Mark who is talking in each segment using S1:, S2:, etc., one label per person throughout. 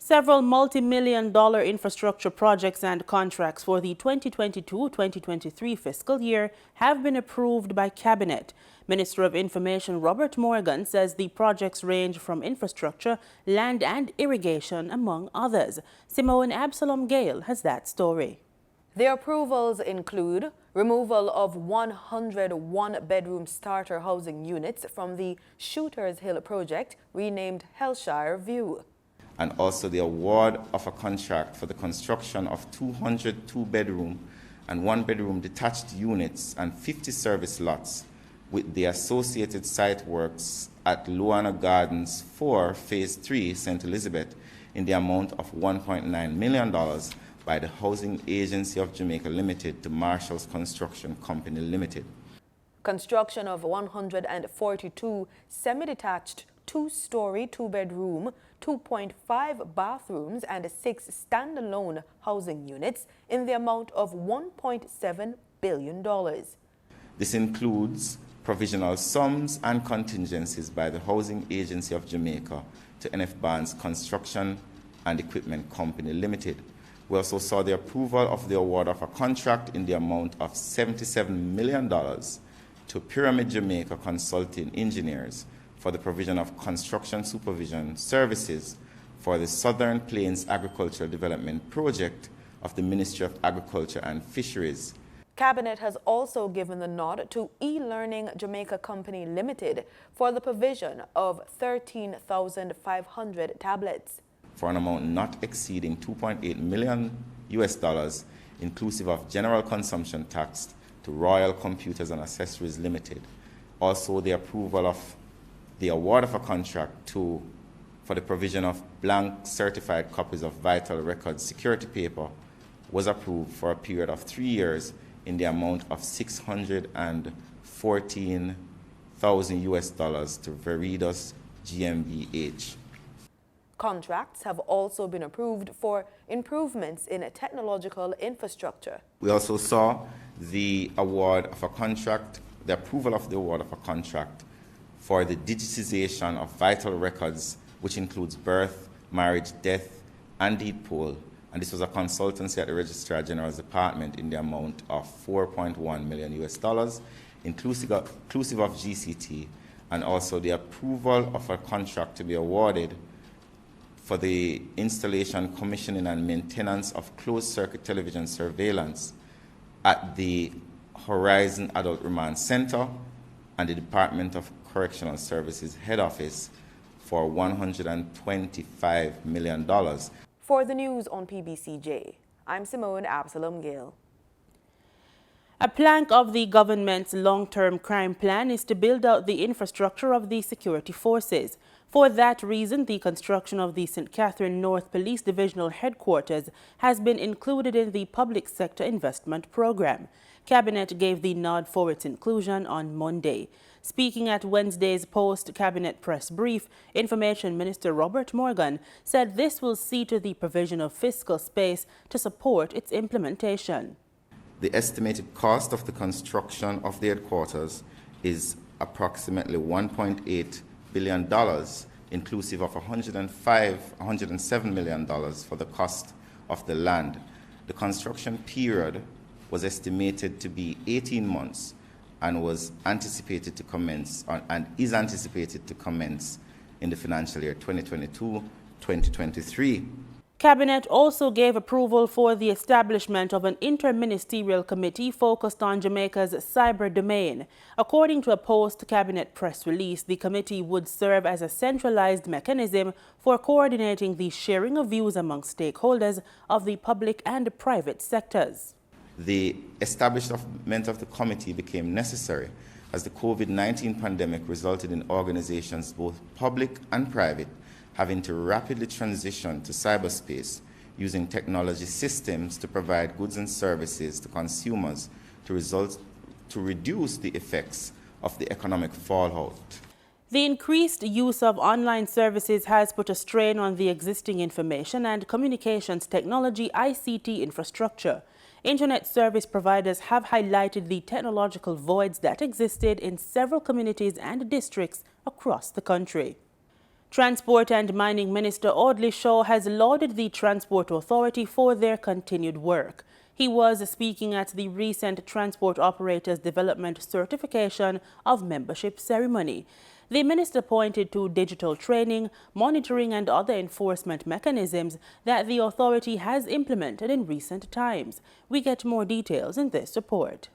S1: Several multi-million-dollar infrastructure projects and contracts for the 2022-2023 fiscal year have been approved by Cabinet. Minister of Information Robert Morgan says the projects range from infrastructure, land and irrigation, among others. Simone Absalom Gale has that story.
S2: The approvals include removal of 100 one-bedroom starter housing units from the Shooters Hill project, renamed Hellshire View,
S3: and also the award of a contract for the construction of 200 two-bedroom and one-bedroom detached units and 50 service lots with the associated site works at Luana Gardens 4, Phase 3, St. Elizabeth, in the amount of $1.9 million by the Housing Agency of Jamaica Limited to Marshall's Construction Company Limited.
S2: Construction of 142 semi-detached two-story, two-bedroom, 2.5 bathrooms and 6 standalone housing units in the amount of $1.7 billion.
S3: This includes provisional sums and contingencies by the Housing Agency of Jamaica to NF Barnes Construction and Equipment Company Limited. We also saw the approval of the award of a contract in the amount of $77 million to Pyramid Jamaica Consulting Engineers for the provision of construction supervision services for the Southern Plains Agricultural Development Project of the Ministry of Agriculture and Fisheries.
S2: Cabinet has also given the nod to E-Learning Jamaica Company Limited for the provision of 13,500 tablets,
S3: for an amount not exceeding $2.8 million US, inclusive of general consumption tax, to Royal Computers and Accessories Limited. Also, the approval of the award of a contract for the provision of blank certified copies of vital records security paper was approved for a period of 3 years in the amount of $614,000 US to Veritas GmbH.
S2: Contracts have also been approved for improvements in technological infrastructure.
S3: We also saw the award of a contract, the approval of the award of a contract for the digitization of vital records, which includes birth, marriage, death, and deed poll. And this was a consultancy at the Registrar General's Department in the amount of $4.1 million US, inclusive of GCT, and also the approval of a contract to be awarded for the installation, commissioning, and maintenance of closed-circuit television surveillance at the Horizon Adult Remand Center and the Department of Correctional Services Head Office for $125 million.
S2: For the news on PBCJ, I'm Simone Absalom Gale.
S1: A plank of the government's long-term crime plan is to build out the infrastructure of the security forces. For that reason, the construction of the St. Catherine North Police Divisional Headquarters has been included in the Public Sector Investment Program. Cabinet gave the nod for its inclusion on Monday. Speaking at Wednesday's post-Cabinet press brief, Information Minister Robert Morgan said this will see to the provision of fiscal space to support its implementation.
S3: The estimated cost of the construction of the headquarters is approximately $1.8 billion, inclusive of $107 million for the cost of the land. The construction period was estimated to be 18 months and was anticipated to commence and is anticipated to commence in the financial year 2022-2023.
S1: Cabinet also gave approval for the establishment of an inter-ministerial committee focused on Jamaica's cyber domain. According to a post-Cabinet press release, the committee would serve as a centralized mechanism for coordinating the sharing of views among stakeholders of the public and private sectors.
S3: The establishment of the committee became necessary as the COVID-19 pandemic resulted in organizations, both public and private, having to rapidly transition to cyberspace using technology systems to provide goods and services to consumers to reduce the effects of the economic fallout.
S1: The increased use of online services has put a strain on the existing information and communications technology ICT infrastructure. Internet service providers have highlighted the technological voids that existed in several communities and districts across the country. Transport and Mining Minister Audley Shaw has lauded the Transport Authority for their continued work. He was speaking at the recent Transport Operators Development Certification of Membership ceremony. The minister pointed to digital training, monitoring and other enforcement mechanisms that the authority has implemented in recent times. We get more details in this report.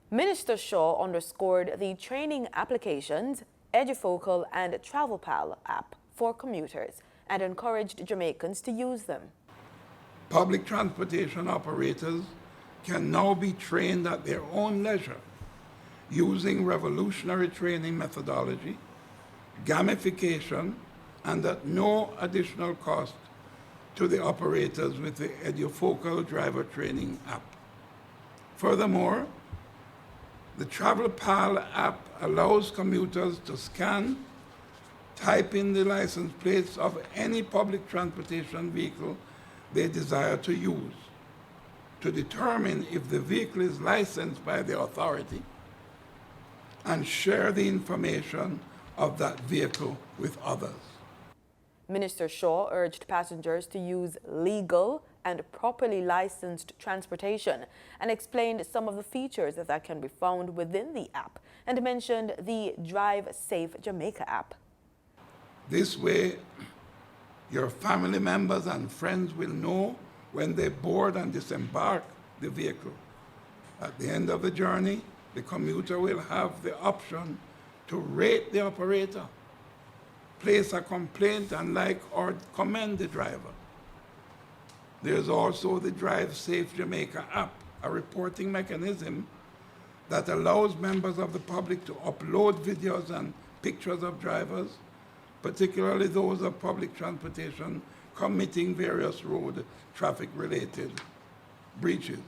S2: Minister Shaw underscored the training applications, Edufocal and TravelPal app for commuters and encouraged Jamaicans to use them.
S4: Public transportation operators can now be trained at their own leisure using revolutionary training methodology, gamification, and at no additional cost to the operators with the Edufocal driver training app. Furthermore, the TravelPal app allows commuters to scan, type in the license plates of any public transportation vehicle they desire to use to determine if the vehicle is licensed by the authority and share the information of that vehicle with others.
S2: Minister Shaw urged passengers to use legal and properly licensed transportation and explained some of the features that can be found within the app and mentioned the Drive Safe Jamaica app.
S4: This way, your family members and friends will know when they board and disembark the vehicle. At the end of the journey, the commuter will have the option to rate the operator, place a complaint, and like or commend the driver. There's also the Drive Safe Jamaica app, a reporting mechanism that allows members of the public to upload videos and pictures of drivers, particularly those of public transportation committing various road traffic-related breaches.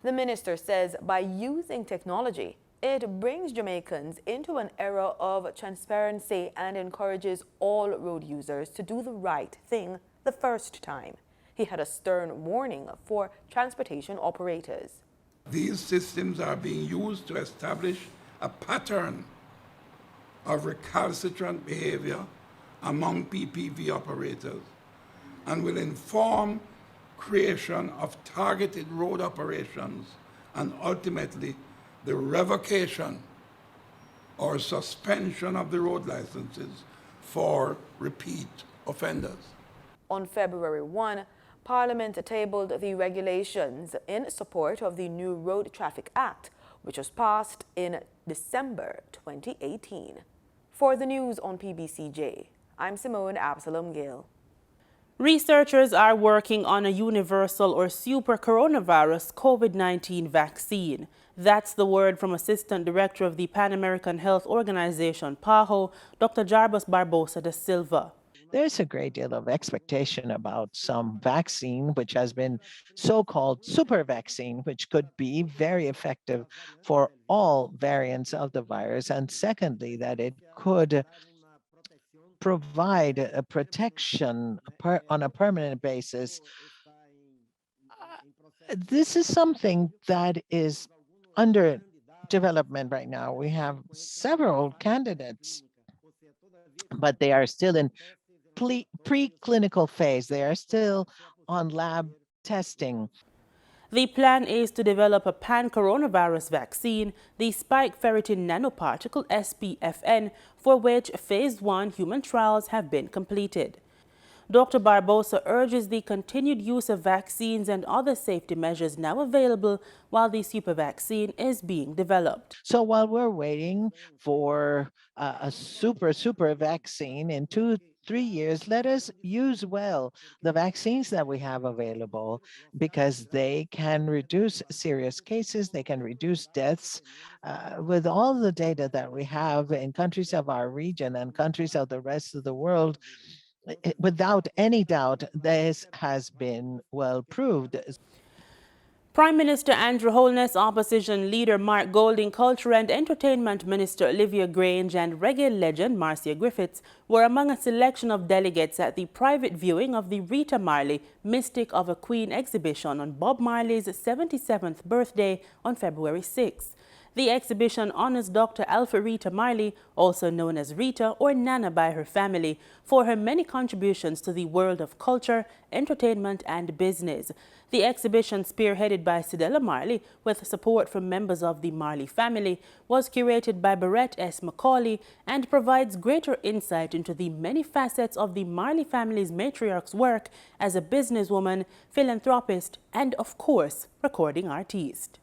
S2: The minister says by using technology, it brings Jamaicans into an era of transparency and encourages all road users to do the right thing the first time. He had a stern warning for transportation operators.
S4: These systems are being used to establish a pattern of recalcitrant behavior among PPV operators and will inform creation of targeted road operations and ultimately the revocation or suspension of the road licenses for repeat offenders.
S2: On February 1, Parliament tabled the regulations in support of the new Road Traffic Act, which was passed in December 2018. For the news on PBCJ, I'm Simone Absalom Gill.
S1: Researchers are working on a universal or super coronavirus COVID-19 vaccine. That's the word from Assistant Director of the Pan American Health Organization, PAHO, Dr. Jarbas Barbosa da Silva.
S5: There's a great deal of expectation about some vaccine, which has been so-called super vaccine, which could be very effective for all variants of the virus. And secondly, that it could provide a protection on a permanent basis. This is something that is under development right now. We have several candidates, but they are still in preclinical phase. They are still on lab testing.
S1: The plan is to develop a pan-coronavirus vaccine, the spike ferritin nanoparticle SPFN, for which phase 1 human trials have been completed. Dr. Barbosa urges the continued use of vaccines and other safety measures now available while the super vaccine is being developed.
S5: So while we're waiting for a super vaccine in 2-3 years, let us use well the vaccines that we have available, because they can reduce serious cases, they can reduce deaths. With all the data that we have in countries of our region and countries of the rest of the world, without any doubt, this has been well proved.
S1: Prime Minister Andrew Holness, Opposition Leader Mark Golding, Culture and Entertainment Minister Olivia Grange and reggae legend Marcia Griffiths were among a selection of delegates at the private viewing of the Rita Marley Mystic of a Queen exhibition on Bob Marley's 77th birthday on February 6. The exhibition honors Dr. Rita Marley, also known as Rita or Nana by her family, for her many contributions to the world of culture, entertainment and business. The exhibition, spearheaded by Cedella Marley with support from members of the Marley family, was curated by Barrett S. Macaulay and provides greater insight into the many facets of the Marley family's matriarch's work as a businesswoman, philanthropist and, of course, recording artist.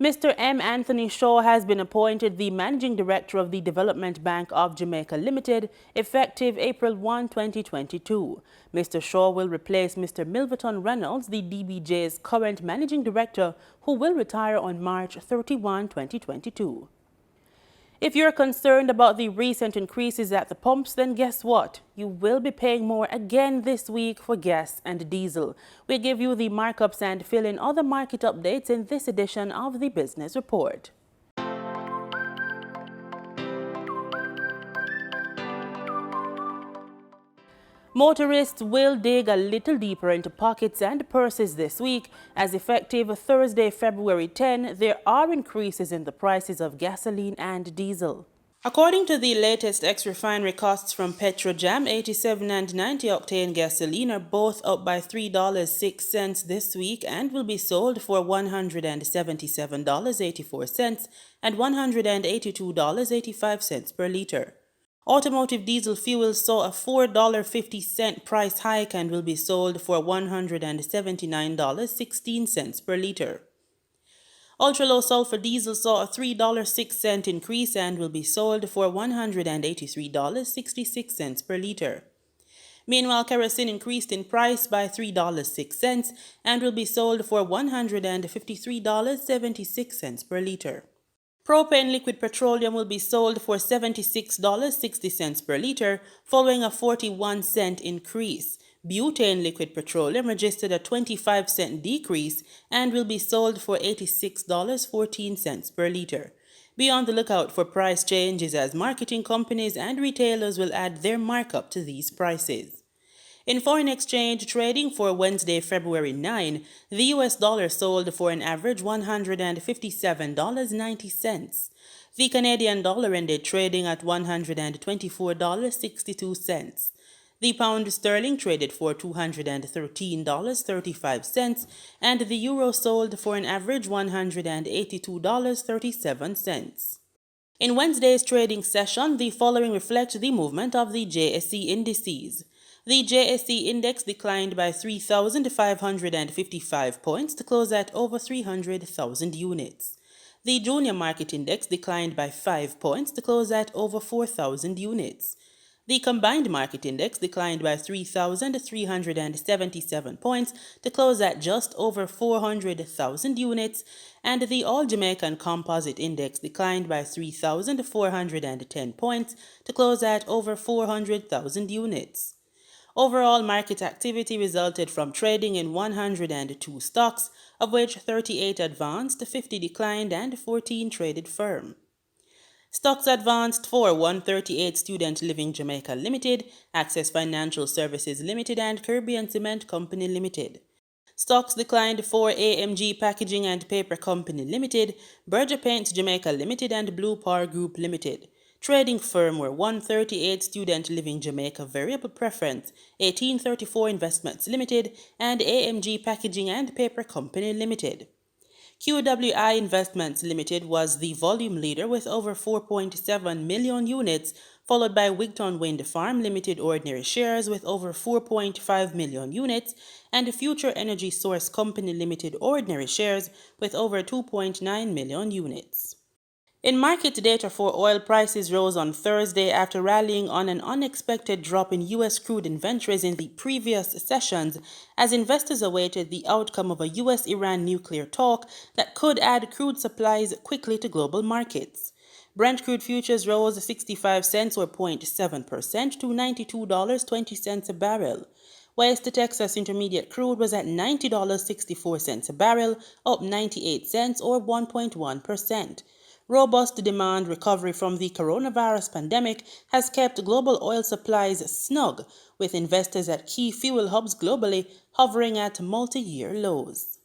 S1: Mr. M. Anthony Shaw has been appointed the Managing Director of the Development Bank of Jamaica Limited, effective April 1, 2022. Mr. Shaw will replace Mr. Milverton Reynolds, the DBJ's current Managing Director, who will retire on March 31, 2022. If you're concerned about the recent increases at the pumps, then guess what? You will be paying more again this week for gas and diesel. We give you the markups and fill in other market updates in this edition of the Business Report. Motorists will dig a little deeper into pockets and purses this week, as effective Thursday, February 10, there are increases in the prices of gasoline and diesel. According to the latest ex-refinery costs from Petrojam, 87 and 90 octane gasoline are both up by $3.06 this week and will be sold for $177.84 and $182.85 per liter. Automotive diesel fuel saw a $4.50 price hike and will be sold for $179.16 per liter. Ultra-low sulfur diesel saw a $3.06 increase and will be sold for $183.66 per liter. Meanwhile, kerosene increased in price by $3.06 and will be sold for $153.76 per liter. Propane liquid petroleum will be sold for $76.60 per liter, following a 41-cent increase. Butane liquid petroleum registered a 25-cent decrease and will be sold for $86.14 per liter. Be on the lookout for price changes as marketing companies and retailers will add their markup to these prices. In foreign exchange trading for Wednesday, February 9, the US dollar sold for an average $157.90. The Canadian dollar ended trading at $124.62. The pound sterling traded for $213.35, and the euro sold for an average $182.37. In Wednesday's trading session, the following reflect the movement of the JSE indices. The JSE index declined by 3,555 points to close at over 300,000 units. The junior market index declined by 5 points to close at over 4,000 units. The combined market index declined by 3,377 points to close at just over 400,000 units, and the All-Jamaican Composite Index declined by 3,410 points to close at over 400,000 units. Overall market activity resulted from trading in 102 stocks, of which 38 advanced, 50 declined, and 14 traded firm. Stocks advanced for 138 Student Living Jamaica Limited, Access Financial Services Limited, and Caribbean Cement Company Limited. Stocks declined for AMG Packaging and Paper Company Limited, Berger Paints Jamaica Limited, and Blue Power Group Limited. Trading firm were 138 Student Living Jamaica Variable Preference, 1834 Investments Limited, and AMG Packaging and Paper Company Limited. QWI Investments Limited was the volume leader with over 4.7 million units, followed by Wigton Wind Farm Limited ordinary shares with over 4.5 million units, and Future Energy Source Company Limited ordinary shares with over 2.9 million units. In market data for oil, prices rose on Thursday after rallying on an unexpected drop in U.S. crude inventories in the previous sessions, as investors awaited the outcome of a U.S.-Iran nuclear talk that could add crude supplies quickly to global markets. Brent crude futures rose 65 cents or 0.7% to $92.20 a barrel. West Texas Intermediate crude was at $90.64 a barrel, up 98 cents or 1.1%. Robust demand recovery from the coronavirus pandemic has kept global oil supplies snug, with investors at key fuel hubs globally hovering at multi-year lows.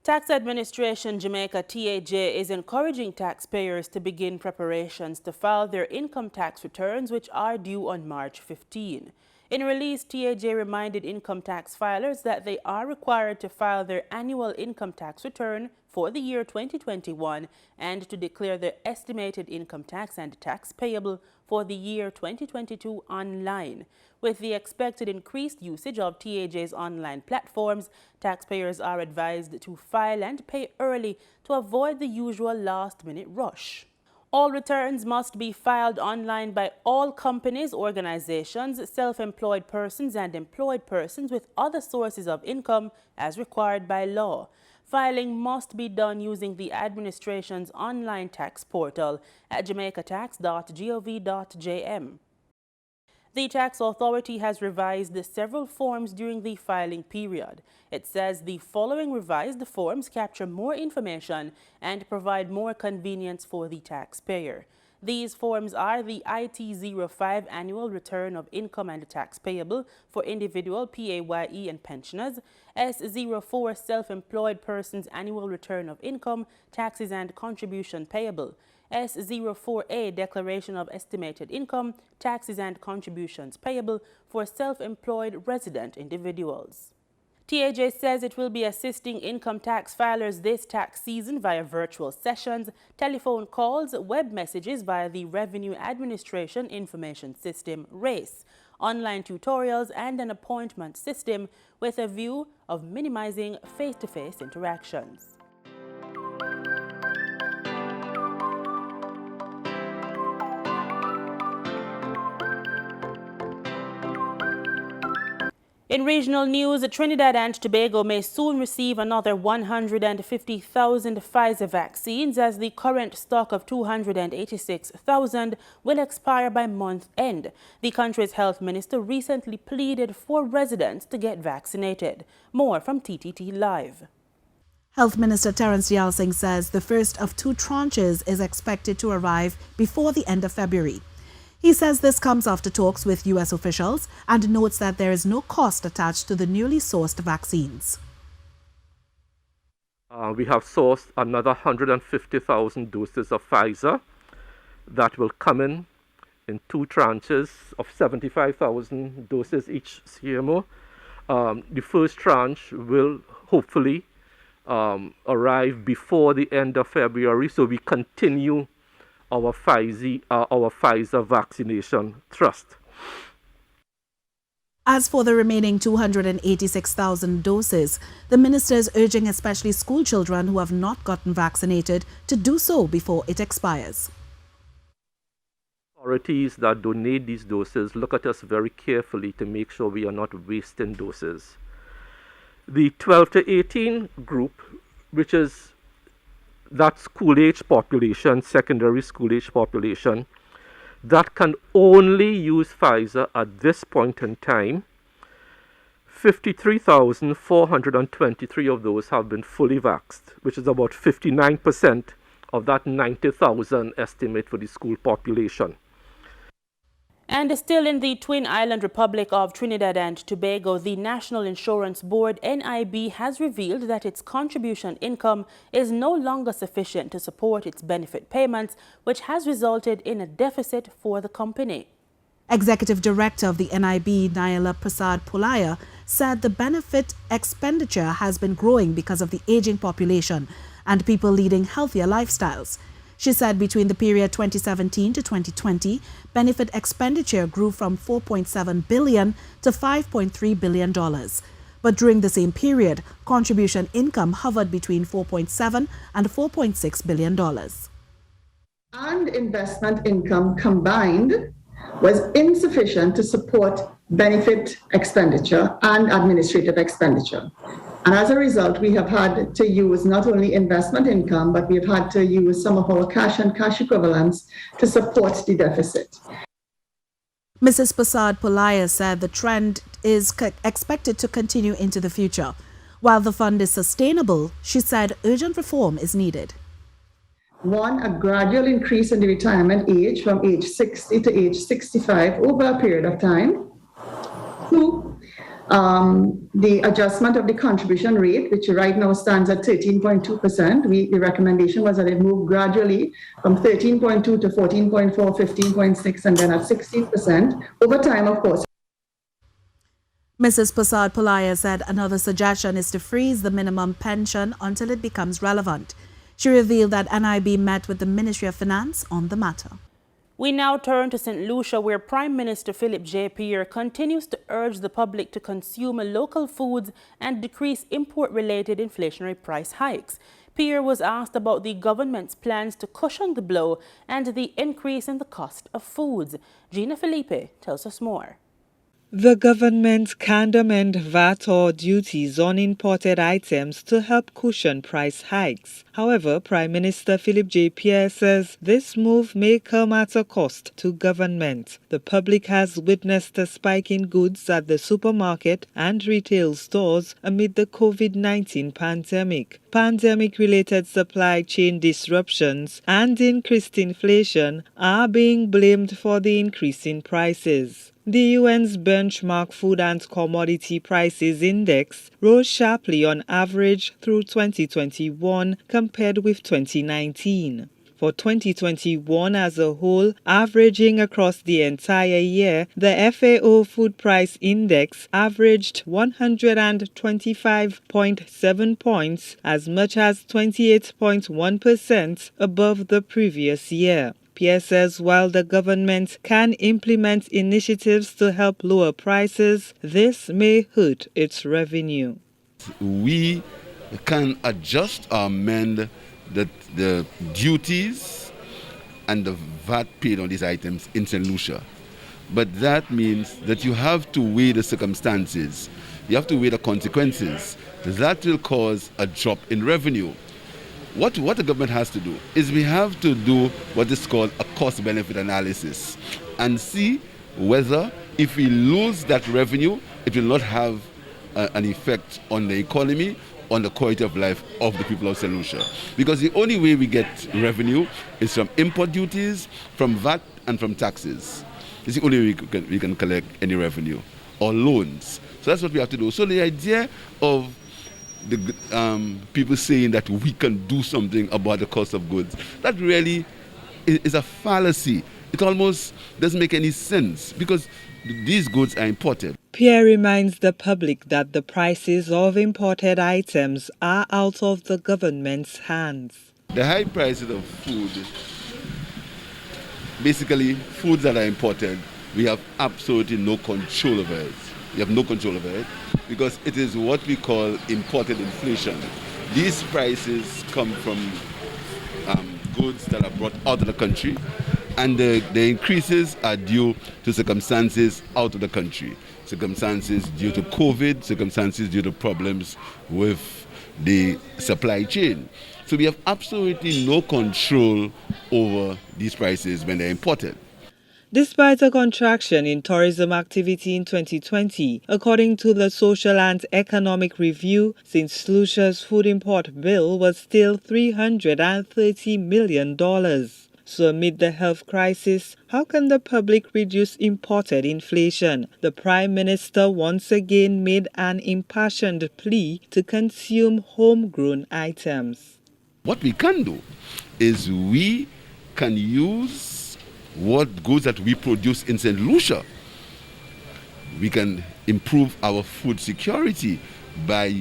S1: Tax Administration Jamaica TAJ is encouraging taxpayers to begin preparations to file their income tax returns, which are due on March 15. In a release, TAJ reminded income tax filers that they are required to file their annual income tax return for the year 2021 and to declare their estimated income tax and tax payable for the year 2022 online. With the expected increased usage of TAJ's online platforms, taxpayers are advised to file and pay early to avoid the usual last-minute rush. All returns must be filed online by all companies, organizations, self-employed persons, and employed persons with other sources of income as required by law. Filing must be done using the administration's online tax portal at jamaicatax.gov.jm. The tax authority has revised several forms during the filing period. It says the following revised forms capture more information and provide more convenience for the taxpayer. These forms are the IT-05 Annual Return of Income and Tax Payable for individual PAYE and pensioners, S-04 Self-Employed Persons Annual Return of Income, Taxes and Contribution Payable, S-04A Declaration of Estimated Income, Taxes and Contributions Payable for Self-Employed Resident Individuals. TAJ says it will be assisting income tax filers this tax season via virtual sessions, telephone calls, web messages via the Revenue Administration Information System, RACE, online tutorials, and an appointment system with a view of minimizing face-to-face interactions. In regional news, Trinidad and Tobago may soon receive another 150,000 Pfizer vaccines as the current stock of 286,000 will expire by month end. The country's health minister recently pleaded for residents to get vaccinated. More from TTT Live.
S6: Health Minister Terence Yalsing says the first of 2 tranches is expected to arrive before the end of February. He says this comes after talks with U.S. officials and notes that there is no cost attached to the newly sourced vaccines.
S7: We have sourced another 150,000 doses of Pfizer that will come in 2 tranches of 75,000 doses each CMO. The first tranche will hopefully arrive before the end of February, so we continue our Pfizer vaccination thrust.
S6: As for the remaining 286,000 doses, the minister is urging especially school children who have not gotten vaccinated to do so before it expires.
S7: Authorities that donate these doses look at us very carefully to make sure we are not wasting doses. The 12 to 18 group, which is that school-age population, secondary school-age population, that can only use Pfizer at this point in time, 53,423 of those have been fully vaxxed, which is about 59% of that 90,000 estimate for the school population.
S1: And still in the Twin Island Republic of Trinidad and Tobago, the National Insurance Board, NIB, has revealed that its contribution income is no longer sufficient to support its benefit payments, which has resulted in a deficit for the company.
S6: Executive Director of the NIB, Naila Prasad Pulaya, said the benefit expenditure has been growing because of the aging population and people leading healthier lifestyles. She said between the period 2017 to 2020, benefit expenditure grew from $4.7 billion to $5.3 billion. But during the same period, contribution income hovered between $4.7 and $4.6 billion.
S8: And investment income combined was insufficient to support benefit expenditure and administrative expenditure. And as a result, we have had to use not only investment income, but we've had to use some of our cash and cash equivalents to support the deficit.
S6: Mrs. Prasad Pulaya said the trend is expected to continue into the future. While the fund is sustainable, she said urgent reform is needed.
S8: 1, a gradual increase in the retirement age from age 60 to age 65 over a period of time. 2, The adjustment of the contribution rate, which right now stands at 13.2%. The recommendation was that it moved gradually from 13.2 to 14.4, 15.6, and then at 16%. Over time, of course.
S6: Mrs. Prasad Pulaya said another suggestion is to freeze the minimum pension until it becomes relevant. She revealed that NIB met with the Ministry of Finance on the matter.
S1: We now turn to St. Lucia, where Prime Minister Philip J. Plea continues to urge the public to consume local foods and decrease import-related inflationary price hikes. Plea was asked about the government's plans to cushion the blow and the increase in the cost of foods. Gina Felipe tells us more.
S9: The government can amend VAT or duties on imported items to help cushion price hikes. However, Prime Minister Philip J. Plea says this move may come at a cost to government. The public has witnessed a spike in goods at the supermarket and retail stores amid the COVID-19 pandemic. Pandemic-related supply chain disruptions and increased inflation are being blamed for the increase in prices. The UN's benchmark food and commodity prices index rose sharply on average through 2021 compared with 2019. For 2021 as a whole, averaging across the entire year, the FAO Food Price Index averaged 125.7 points, as much as 28.1% above the previous year. Plea says while the government can implement initiatives to help lower prices, this may hurt its revenue.
S10: We can adjust or amend the duties and the VAT paid on these items in St. Lucia. But that means that you have to weigh the circumstances. You have to weigh the consequences. That will cause a drop in revenue. What the government has to do is we have to do what is called a cost-benefit analysis and see whether if we lose that revenue, it will not have an effect on the economy, on the quality of life of the people of St. Lucia. Because the only way we get revenue is from import duties, from VAT, and from taxes. It's the only way we can collect any revenue, or loans. So that's what we have to do. So the idea of the people saying that we can do something about the cost of goods, that really is a fallacy. It almost doesn't make any sense because these goods are imported.
S9: Plea reminds the public that the prices of imported items are out of the government's hands.
S10: The high prices of food, basically foods that are imported, we have absolutely no control over it. We have no control over it because it is what we call imported inflation. These prices come from goods that are brought out of the country, and the increases are due to circumstances out of the country. Circumstances due to COVID, circumstances due to problems with the supply chain. So we have absolutely no control over these prices when they're imported.
S9: Despite a contraction in tourism activity in 2020, according to the Social and Economic Review, St. Lucia's food import bill was still $330 million. So amid the health crisis, how can the public reduce imported inflation? The Prime Minister once again made an impassioned plea to consume homegrown items.
S10: What we can do is we can use what goods that we produce in St. Lucia. We can improve our food security by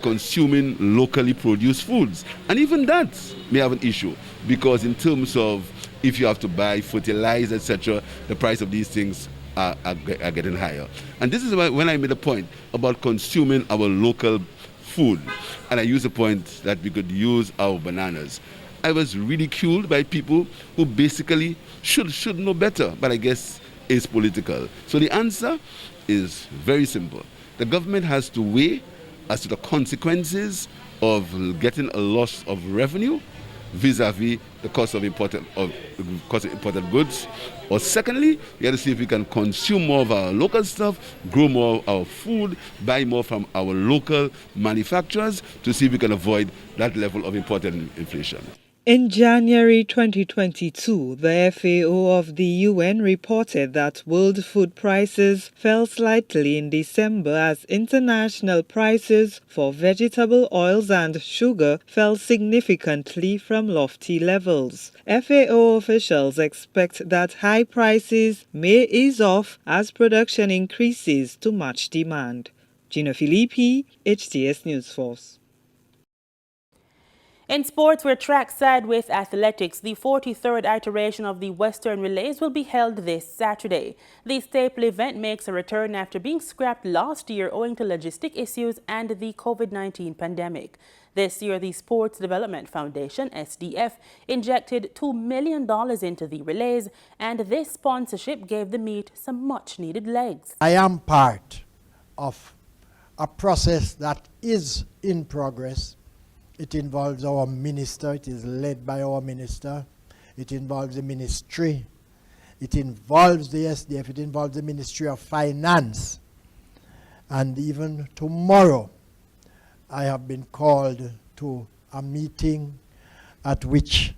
S10: consuming locally produced foods. And even that may have an issue because in terms of if you have to buy fertilizer, etc., the price of these things are getting higher. And this is when I made a point about consuming our local food. And I used the point that we could use our bananas. I was ridiculed by people who basically should know better, but I guess it's political. So the answer is very simple. The government has to weigh as to the consequences of getting a loss of revenue vis-a-vis the cost of imported goods. Or secondly, we have to see if we can consume more of our local stuff, grow more of our food, buy more from our local manufacturers to see if we can avoid that level of imported inflation.
S9: In January 2022, the FAO of the UN reported that world food prices fell slightly in December as international prices for vegetable oils and sugar fell significantly from lofty levels. FAO officials expect that high prices may ease off as production increases to match demand. Gina Filippi, HTS News Force.
S1: In sports, we're trackside with athletics. The 43rd iteration of the Western Relays will be held this Saturday. The staple event makes a return after being scrapped last year owing to logistic issues and the COVID-19 pandemic. This year, the Sports Development Foundation, SDF, injected $2 million into the relays, and this sponsorship gave the meet some much-needed legs.
S11: I am part of a process that is in progress. It involves our minister, it is led by our minister, it involves the ministry, it involves the SDF, it involves the Ministry of Finance. And even tomorrow, I have been called to a meeting at which,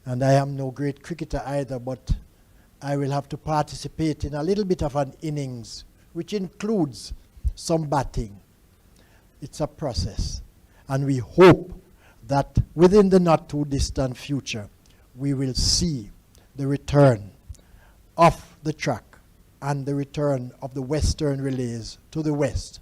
S11: and I am no great cricketer either, but I will have to participate in a little bit of an innings, which includes some batting. It's a process. And we hope that within the not too distant future, we will see the return of the track and the return of the Western Relays to the West.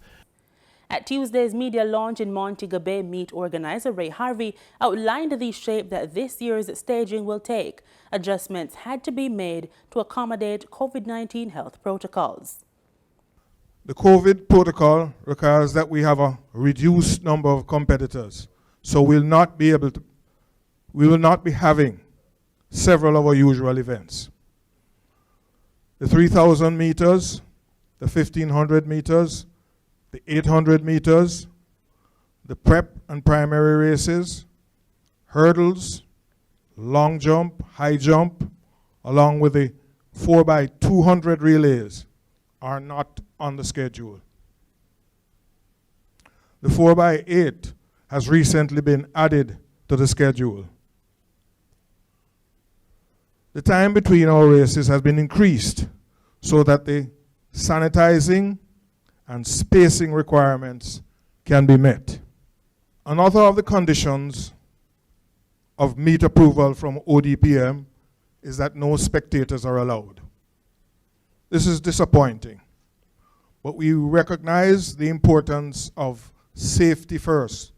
S1: At Tuesday's media launch in Montego Bay, meet organizer Ray Harvey outlined the shape that this year's staging will take. Adjustments had to be made to accommodate COVID-19 health protocols.
S12: The COVID protocol requires that we have a reduced number of competitors. So we will not be having several of our usual events. The 3,000 meters, the 1,500 meters, the 800 meters, the prep and primary races, hurdles, long jump, high jump, along with the 4x200 relays are not on the schedule. The 4x8 has recently been added to the schedule. The time between our races has been increased so that the sanitizing and spacing requirements can be met. Another of the conditions of meet approval from ODPM is that no spectators are allowed. This is disappointing, but we recognize the importance of safety first,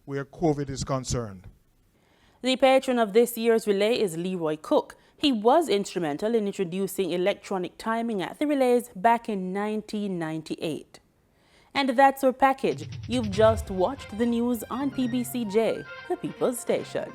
S12: where COVID is concerned.
S1: The patron of this year's relay is Leroy Cook. He was instrumental in introducing electronic timing at the relays back in 1998. And that's our package. You've just watched the news on PBCJ, the People's Station.